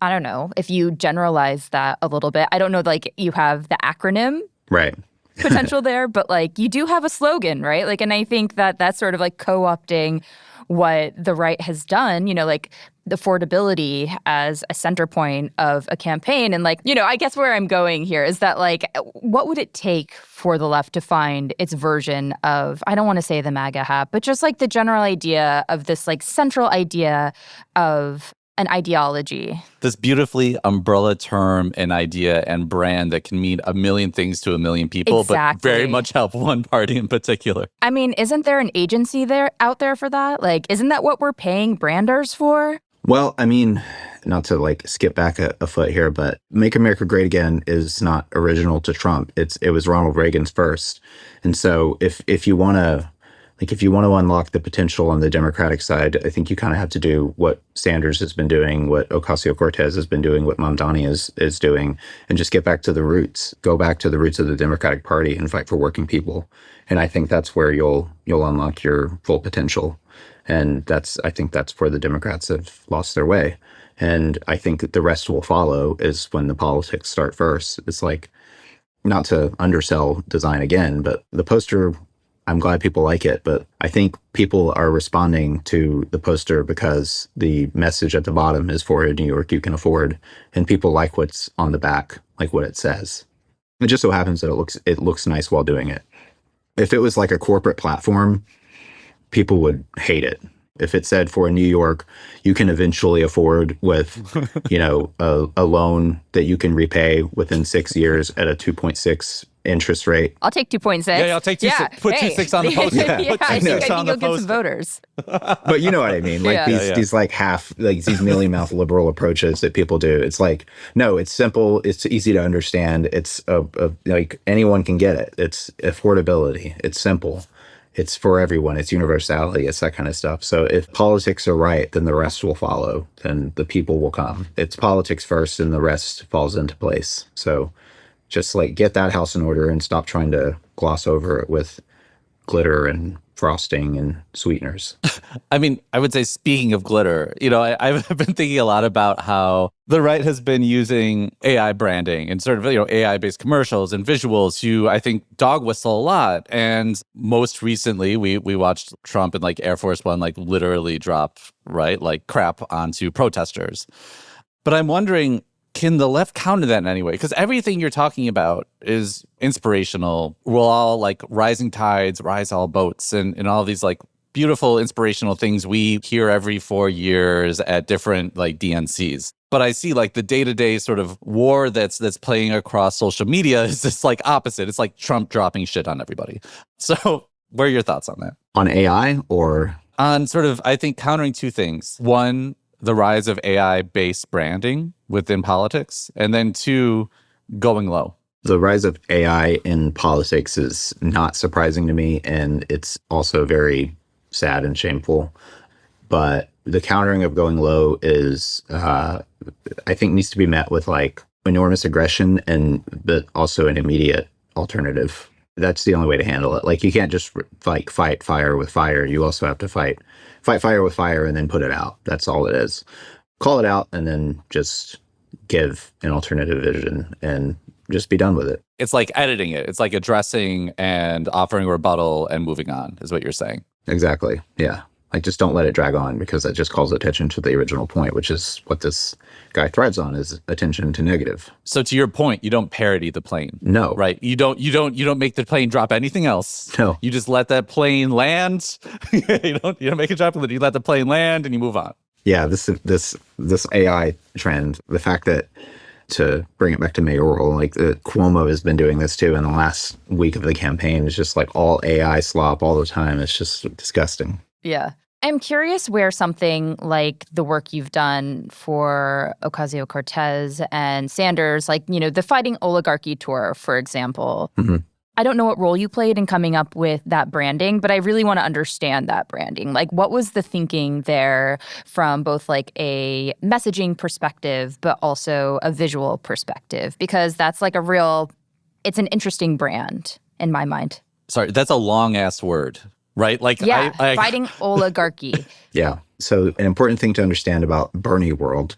I don't know, if you generalize that a little bit, I don't know, like you have the acronym. Right. potential there, but like you do have a slogan, right? Like, and I think that that's sort of like co-opting what the right has done, like the affordability as a center point of a campaign. And like, I guess where I'm going here is that like, what would it take for the left to find its version of, I don't want to say the MAGA hat, but just like the general idea of this like central idea of an ideology? This beautifully umbrella term and idea and brand that can mean a million things to a million people, Exactly. but very much help one party in particular. I mean, isn't there an agency out there for that? Like, isn't that what we're paying branders for? Well, I mean, not to like skip back a foot here, but Make America Great Again is not original to Trump. It was Ronald Reagan's first. And so if you want to unlock the potential on the Democratic side, I think you kind of have to do what Sanders has been doing, what Ocasio-Cortez has been doing, what Mamdani is doing, and just get back to the roots. Go back to the roots of the Democratic Party and fight for working people. And I think that's where you'll unlock your full potential. And I think that's where the Democrats have lost their way. And I think the rest will follow is when the politics start first. It's like, not to undersell design again, but the poster, I'm glad people like it, but I think people are responding to the poster because the message at the bottom is for a New York you can afford, and people like what's on the back, like what it says. It just so happens that it looks nice while doing it. If it was like a corporate platform, people would hate it. If it said for New York, you can eventually afford with, a loan that you can repay within 6 years at a 2.6 interest rate. I'll take 2.6. Yeah, I'll take 2.6. Put 2.6 on the poster. I think you'll get some voters. But you know what I mean? Like these like these mealy mouth liberal approaches that people do. It's like, no, it's simple. It's easy to understand. It's like anyone can get it. It's affordability. It's simple. It's for everyone. It's universality. It's that kind of stuff. So if politics are right, then the rest will follow. Then the people will come. It's politics first and the rest falls into place. So just like get that house in order and stop trying to gloss over it with glitter and frosting and sweeteners. I mean, I would say speaking of glitter, I've been thinking a lot about how the right has been using AI branding and sort of, AI-based commercials and visuals to, I think, dog whistle a lot. And most recently, we watched Trump and like Air Force One, like literally drop, right, like crap onto protesters. But I'm wondering, can the left counter that in any way? Because everything you're talking about is inspirational. We're all like rising tides, rise all boats, and all these like beautiful inspirational things we hear every 4 years at different like DNCs. But I see like the day-to-day sort of war that's playing across social media is just like opposite. It's like Trump dropping shit on everybody. So what are your thoughts on that? On AI or? On sort of, I think, countering two things. One, the rise of AI-based branding within politics, and then two, going low. The rise of AI in politics is not surprising to me, and it's also very sad and shameful. But the countering of going low is, I think, needs to be met with like enormous aggression but also an immediate alternative. That's the only way to handle it. Like you can't just like fight fire with fire. You also have to fight fire with fire and then put it out. That's all it is. Call it out and then just give an alternative vision and just be done with it. It's like editing it. It's like addressing and offering a rebuttal and moving on, is what you're saying. Exactly. Yeah. Like just don't let it drag on, because that just calls attention to the original point, which is what this guy thrives on, is attention to negative. So to your point, you don't parody the plane. No. Right? You don't make the plane drop anything else. No. You just let that plane land. you don't make it drop. You let the plane land and you move on. Yeah, this AI trend, the fact that, to bring it back to mayoral, like Cuomo has been doing this too in the last week of the campaign. It's just like all AI slop all the time. It's just disgusting. Yeah. I'm curious where something like the work you've done for Ocasio-Cortez and Sanders, like, the Fighting Oligarchy tour, for example. Mm-hmm. I don't know what role you played in coming up with that branding, but I really want to understand that branding. Like, what was the thinking there from both like a messaging perspective, but also a visual perspective? Because that's like it's an interesting brand in my mind. Sorry, that's a long-ass word. right? Like, Yeah, fighting oligarchy. Yeah. So an important thing to understand about Bernie world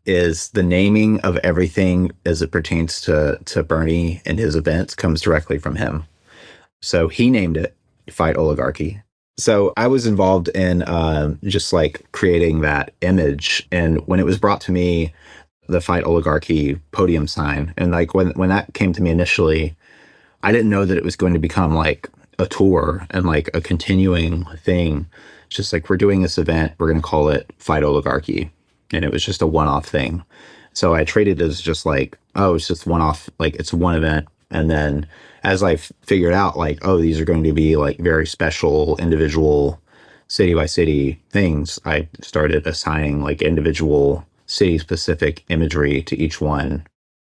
is the naming of everything as it pertains to Bernie and his events comes directly from him. So he named it Fight Oligarchy. So I was involved in just like creating that image. And when it was brought to me, the Fight Oligarchy podium sign, and like when that came to me initially, I didn't know that it was going to become like a tour and like a continuing thing. It's just like, we're doing this event, we're going to call it Fight Oligarchy. And it was just a one-off thing. So I treated it as just like, oh, it's just one-off, like it's one event. And then as I figured out like, oh, these are going to be like very special individual city by city things, I started assigning like individual city specific imagery to each one.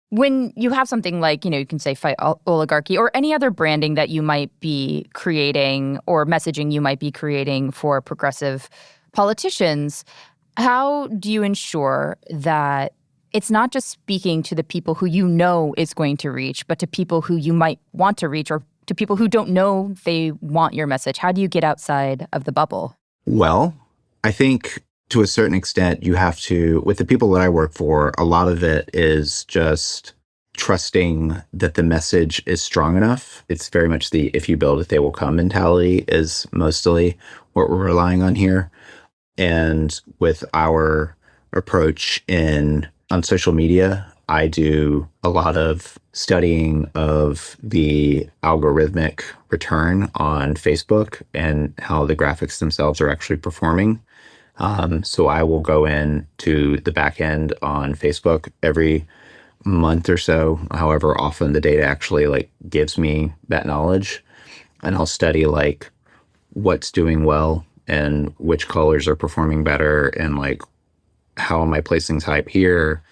When you have something like, you can say fight oligarchy or any other branding that you might be creating or messaging you might be creating for progressive politicians, how do you ensure that it's not just speaking to the people who you know it's going to reach, but to people who you might want to reach or to people who don't know they want your message? How do you get outside of the bubble? Well, I think to a certain extent, you have to, with the people that I work for, a lot of it is just trusting that the message is strong enough. It's very much the if you build it, they will come mentality is mostly what we're relying on here. And with our approach on social media, I do a lot of studying of the algorithmic return on Facebook and how the graphics themselves are actually performing. So I will go in to the back end on Facebook every month or so, however often the data actually like gives me that knowledge. And I'll study like what's doing well and which colors are performing better and like how am I placing type here?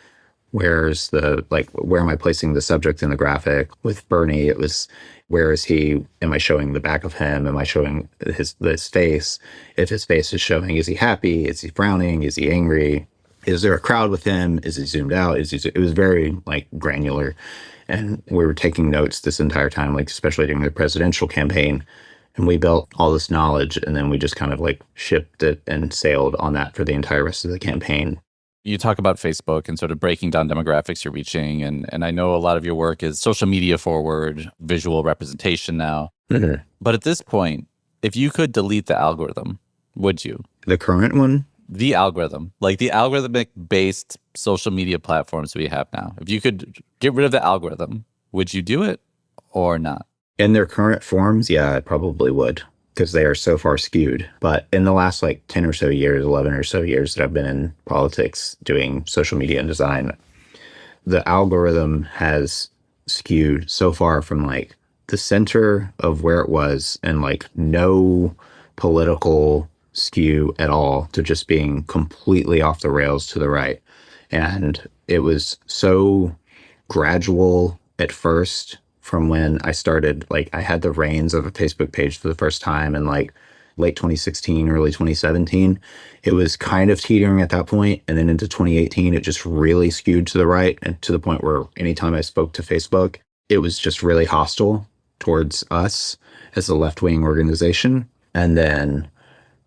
Where am I placing the subject in the graphic? With Bernie, it was, where is he? Am I showing the back of him? Am I showing his face? If his face is showing, is he happy? Is he frowning? Is he angry? Is there a crowd with him? Is he zoomed out? It was very like granular. And we were taking notes this entire time, like especially during the presidential campaign. And we built all this knowledge and then we just kind of like shipped it and sailed on that for the entire rest of the campaign. You talk about Facebook and sort of breaking down demographics you're reaching. And I know a lot of your work is social media forward, visual representation now. Mm-hmm. But at this point, if you could delete the algorithm, would you? The current one? The algorithm, like the algorithmic based social media platforms we have now. If you could get rid of the algorithm, would you do it or not? In their current forms, yeah, I probably would, because they are so far skewed. But in the last like 10 or so years, 11 or so years that I've been in politics doing social media and design, the algorithm has skewed so far from like the center of where it was and like no political skew at all to just being completely off the rails to the right. And it was so gradual at first. From when I started, like I had the reins of a Facebook page for the first time in like late 2016, early 2017. It was kind of teetering at that point. And then into 2018, it just really skewed to the right, and to the point where anytime I spoke to Facebook, it was just really hostile towards us as a left-wing organization. And then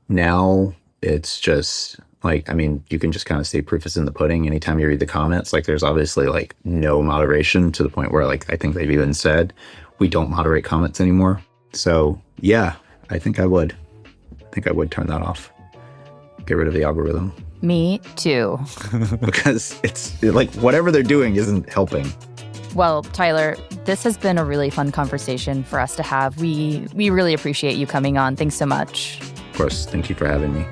now it's just like, I mean, you can just kind of see proof is in the pudding anytime you read the comments. Like there's obviously like no moderation, to the point where like I think they've even said we don't moderate comments anymore. So yeah, I think I would turn that off. Get rid of the algorithm. Me too. Because it's like whatever they're doing isn't helping. Well, Tyler, this has been a really fun conversation for us to have. We really appreciate you coming on. Thanks so much. Of course, thank you for having me.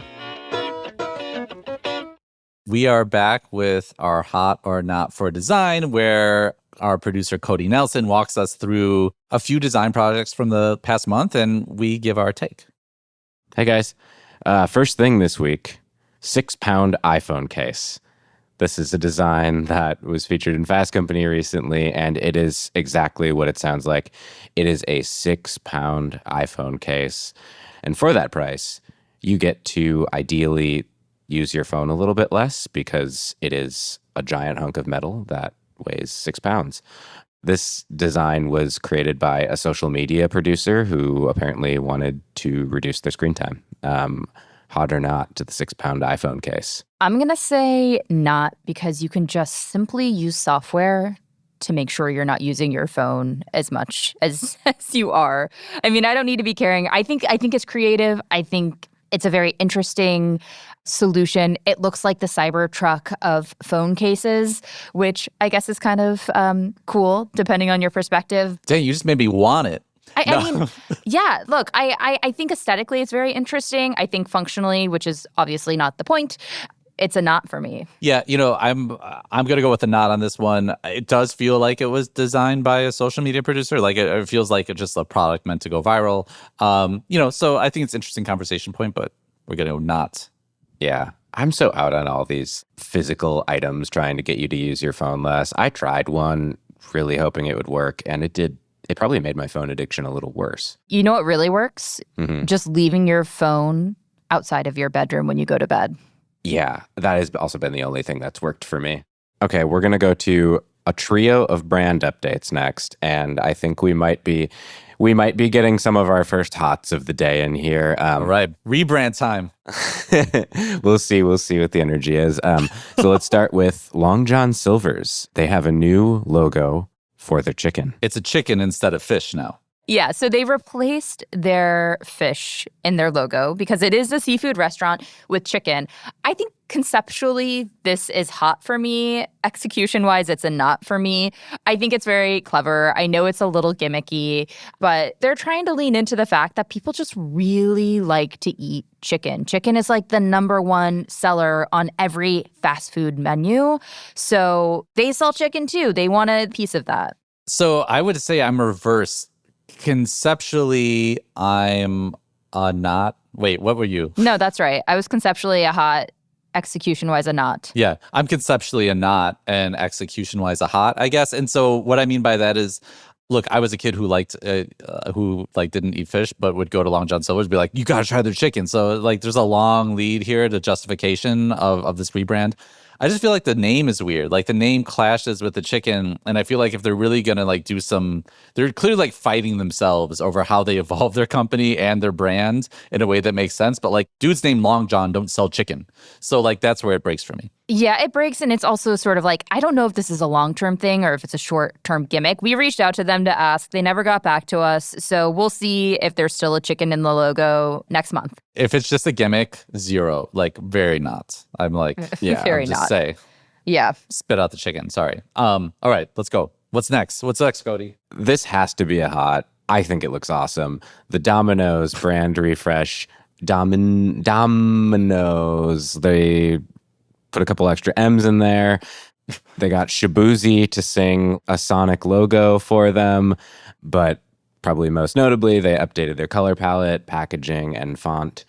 We are back with our Hot or Not for Design, where our producer Cody Nelson walks us through a few design projects from the past month, and we give our take. Hey guys, first thing this week, 6-pound iPhone case. This is a design that was featured in Fast Company recently, and it is exactly what it sounds like. It is a 6-pound iPhone case. And for that price, you get to ideally use your phone a little bit less, because it is a giant hunk of metal that weighs 6 pounds. This design was created by a social media producer who apparently wanted to reduce their screen time. Hot or not to the 6-pound iPhone case? I'm going to say not, because you can just simply use software to make sure you're not using your phone as much as you are. I mean, I don't need to be carrying. I think it's creative. I think it's a very interesting solution. It looks like the Cybertruck of phone cases, which I guess is kind of cool, depending on your perspective. Dang, you just made me want it. I mean, yeah, look, I think aesthetically it's very interesting. I think functionally, which is obviously not the point, it's a not for me. Yeah, I'm gonna go with a not on this one. It does feel like it was designed by a social media producer. Like it feels like it's just a product meant to go viral. So I think it's an interesting conversation point, but we're gonna not. Yeah, I'm so out on all these physical items trying to get you to use your phone less. I tried one, really hoping it would work, and it did. It probably made my phone addiction a little worse. You know what really works? Mm-hmm. Just leaving your phone outside of your bedroom when you go to bed. Yeah, that has also been the only thing that's worked for me. Okay, we're going to go to a trio of brand updates next, and I think we might be getting some of our first hots of the day in here. All right, rebrand time. We'll see what the energy is. So let's start with Long John Silver's. They have a new logo for their chicken. It's a chicken instead of fish now. Yeah, so they replaced their fish in their logo because it is a seafood restaurant with chicken. I think conceptually this is hot for me. Execution-wise, it's a not for me. I think it's very clever. I know it's a little gimmicky, but they're trying to lean into the fact that people just really like to eat chicken. Chicken is like the number one seller on every fast food menu. So they sell chicken too. They want a piece of that. So I would say I'm reverse. Conceptually, I'm a not. Wait, what were you? No, that's right. I was conceptually a hot, execution-wise a not. Yeah, I'm conceptually a not and execution-wise a hot, I guess. And so what I mean by that is, look, I was a kid who didn't eat fish, but would go to Long John Silver's and be like, you got to try their chicken. So like there's a long lead here to justification of this rebrand. I just feel like the name is weird. Like the name clashes with the chicken. And I feel like if they're really going to like do they're clearly like fighting themselves over how they evolve their company and their brand in a way that makes sense. But like dudes named Long John don't sell chicken. So like that's where it breaks for me. Yeah, it breaks. And it's also sort of like, I don't know if this is a long-term thing or if it's a short-term gimmick. We reached out to them to ask. They never got back to us. So we'll see if there's still a chicken in the logo next month. If it's just a gimmick, zero. Like very not. I'm like, yeah, Very just not. say. Yeah. Spit out the chicken. Sorry. All right, let's go. What's next? What's next, Cody? This has to be a hot. I think it looks awesome. The Domino's brand refresh. Domino's. They put a couple extra M's in there. They got Shabuzi to sing a Sonic logo for them. But probably most notably, they updated their color palette, packaging, and font.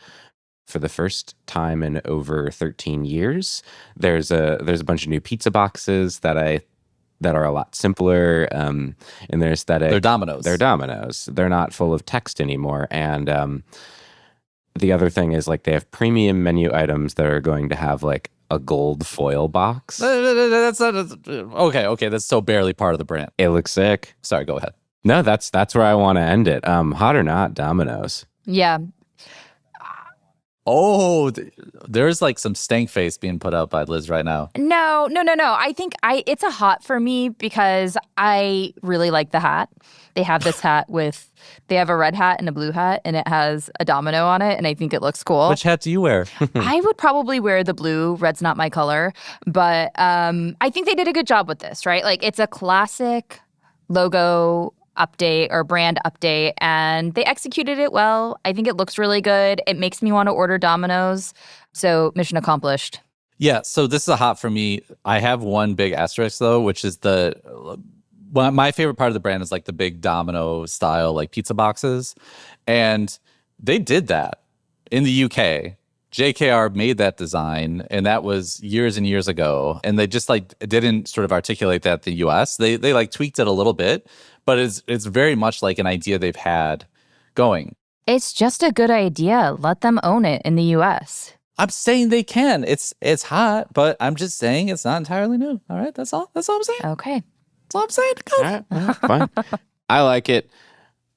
For the first time in over 13 years, there's a bunch of new pizza boxes that are a lot simpler in their aesthetic. They're Domino's. They're Domino's. They're not full of text anymore. And the other thing is like they have premium menu items that are going to have like a gold foil box. That's not okay. That's so barely part of the brand. It looks sick. Sorry, go ahead. No, that's where I want to end it. Hot or not, Domino's. Yeah. Oh, there's like some stank face being put out by Liz right now. No. I think it's a hot for me because I really like the hat. They have this hat they have a red hat and a blue hat, and it has a domino on it, and I think it looks cool. Which hat do you wear? I would probably wear the blue. Red's not my color. But I think they did a good job with this, right? Like, it's a classic logo update or brand update, and they executed it well. I think it looks really good. It makes me want to order Domino's. So mission accomplished. Yeah, so this is a hot for me. I have one big asterisk though, which is my favorite part of the brand is like the big Domino style like pizza boxes. And they did that in the UK. JKR made that design, and that was years and years ago. And they just like didn't sort of articulate that in the US. They like tweaked it a little bit, but it's very much like an idea they've had going. It's just a good idea. Let them own it in the US. I'm saying they can. It's hot, but I'm just saying it's not entirely new. All right, that's all I'm saying. Okay. That's all I'm saying. All right, well, fine. I like it.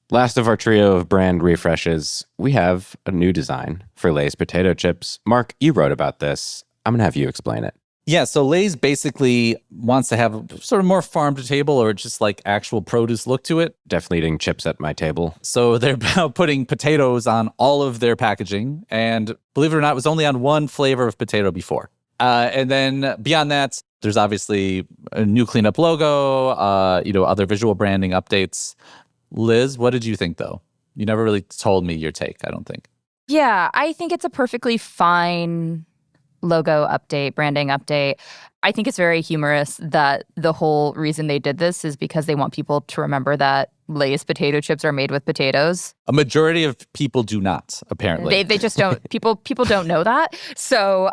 Last of our trio of brand refreshes, we have a new design for Lay's potato chips. Mark, you wrote about this. I'm going to have you explain it. Yeah, so Lay's basically wants to have sort of more farm to table or just like actual produce look to it. Definitely eating chips at my table. So they're now putting potatoes on all of their packaging. And believe it or not, it was only on one flavor of potato before. And then beyond that, there's obviously a new cleanup logo, other visual branding updates. Liz, what did you think, though? You never really told me your take, I don't think. Yeah, I think it's a perfectly fine logo update, branding update. I think it's very humorous that the whole reason they did this is because they want people to remember that Lay's potato chips are made with potatoes. A majority of people do not, apparently. They just don't. People don't know that. So,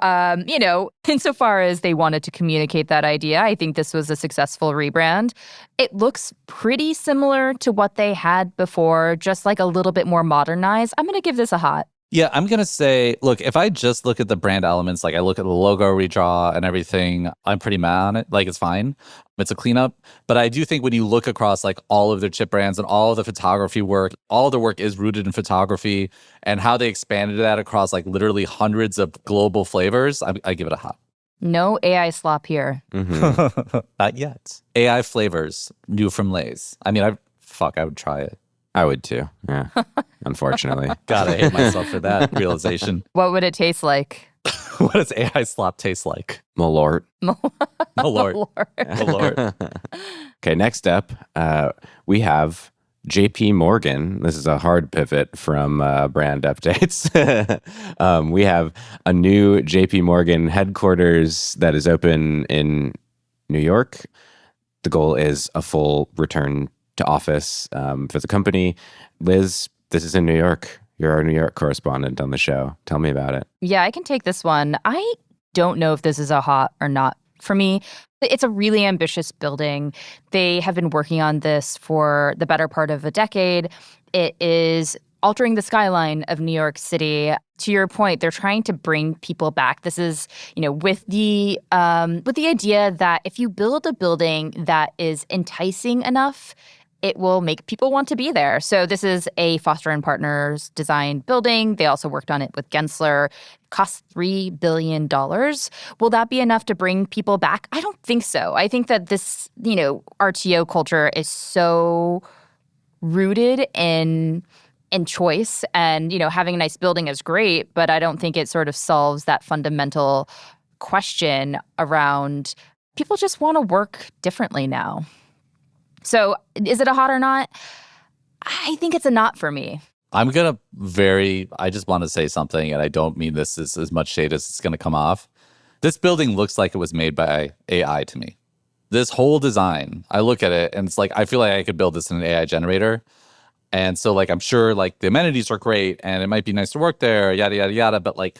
insofar as they wanted to communicate that idea, I think this was a successful rebrand. It looks pretty similar to what they had before, just like a little bit more modernized. I'm going to give this a hot. Yeah, I'm going to say, look, if I just look at the brand elements, like I look at the logo redraw and everything, I'm pretty mad on it. Like, it's fine. It's a cleanup. But I do think when you look across like all of their chip brands and all of the photography work, all of their work is rooted in photography, and how they expanded that across like literally hundreds of global flavors, I give it a hot. No AI slop here. Mm-hmm. Not yet. AI flavors, new from Lay's. I mean, I would try it. I would too. Yeah. Unfortunately. God, I hate myself for that realization. What would it taste like? What does AI slop taste like? Malort. Malort. Malort. Okay, next up, we have JP Morgan. This is a hard pivot from brand updates. We have a new JP Morgan headquarters that is open in New York. The goal is a full return to office for the company. Liz, this is in New York. You're our New York correspondent on the show. Tell me about it. Yeah, I can take this one. I don't know if this is a hot or not for me. It's a really ambitious building. They have been working on this for the better part of a decade. It is altering the skyline of New York City. To your point, they're trying to bring people back. This is, with the idea that if you build a building that is enticing enough, it will make people want to be there. So this is a Foster & Partners designed building. They also worked on it with Gensler. Cost $3 billion. Will that be enough to bring people back? I don't think so. I think that this, RTO culture is so rooted in choice, and, having a nice building is great, but I don't think it sort of solves that fundamental question around people just want to work differently now. So is it a hot or not? I think it's a not for me. I just want to say something, and I don't mean this as much shade as it's going to come off. This building looks like it was made by AI to me. This whole design, I look at it, and it's like, I feel like I could build this in an AI generator. And so, like, I'm sure, like, the amenities are great, and it might be nice to work there, yada, yada, yada. But, like,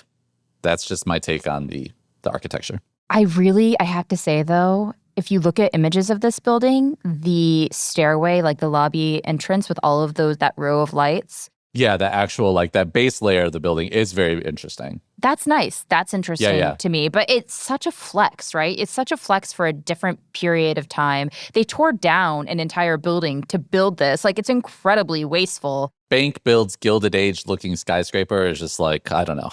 that's just my take on the architecture. I have to say, though, if you look at images of this building, the stairway, like the lobby entrance with all of that row of lights. Yeah, the actual, like, that base layer of the building is very interesting. That's nice. That's interesting to me. But it's such a flex, right? It's such a flex for a different period of time. They tore down an entire building to build this. Like, it's incredibly wasteful. Bank builds Gilded Age looking skyscraper is just like, I don't know.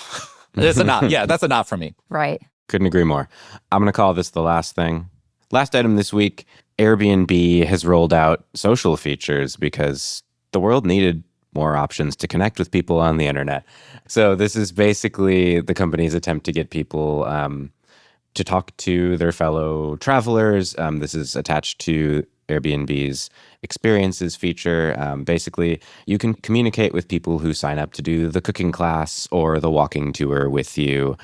It's a not. Yeah, that's a not for me. Right. Couldn't agree more. I'm going to call this the last thing. Last item this week, Airbnb has rolled out social features because the world needed more options to connect with people on the internet. So this is basically the company's attempt to get people to talk to their fellow travelers. This is attached to Airbnb's experiences feature. Basically, you can communicate with people who sign up to do the cooking class or the walking tour with you.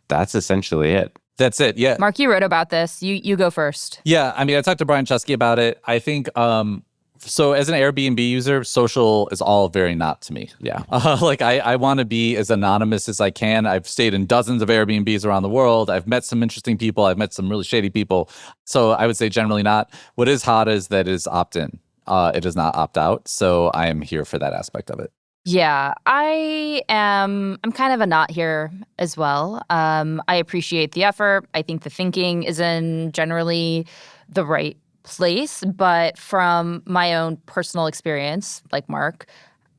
That's essentially it. That's it, yeah. Mark, you wrote about this. You go first. Yeah, I mean, I talked to Brian Chesky about it. I think, so as an Airbnb user, social is all very not to me. Yeah. I want to be as anonymous as I can. I've stayed in dozens of Airbnbs around the world. I've met some interesting people. I've met some really shady people. So I would say generally not. What is hot is that it is opt-in. It is not opt-out. So I am here for that aspect of it. Yeah, I'm kind of a not here as well. I appreciate the effort. I think the thinking is in generally the right place, but from my own personal experience, like Mark,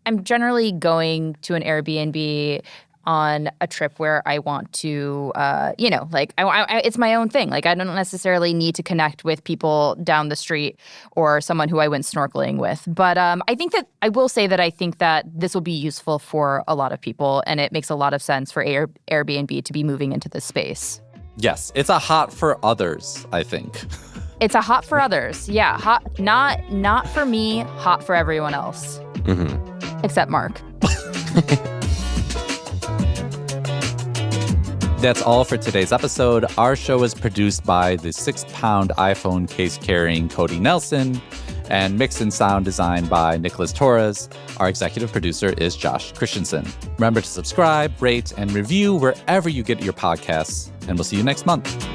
I'm generally going to an Airbnb on a trip where I want to, it's my own thing. Like, I don't necessarily need to connect with people down the street or someone who I went snorkeling with. But I will say that I think that this will be useful for a lot of people, and it makes a lot of sense for Airbnb to be moving into this space. Yes, it's a hot for others, I think. It's a hot for others. Yeah, hot, not for me, hot for everyone else. Mm-hmm. Except Mark. That's all for today's episode. Our show is produced by the 6-pound iPhone case-carrying Cody Nelson and mixed and sound design by Nicholas Torres. Our executive producer is Josh Christensen. Remember to subscribe, rate, and review wherever you get your podcasts, and we'll see you next month.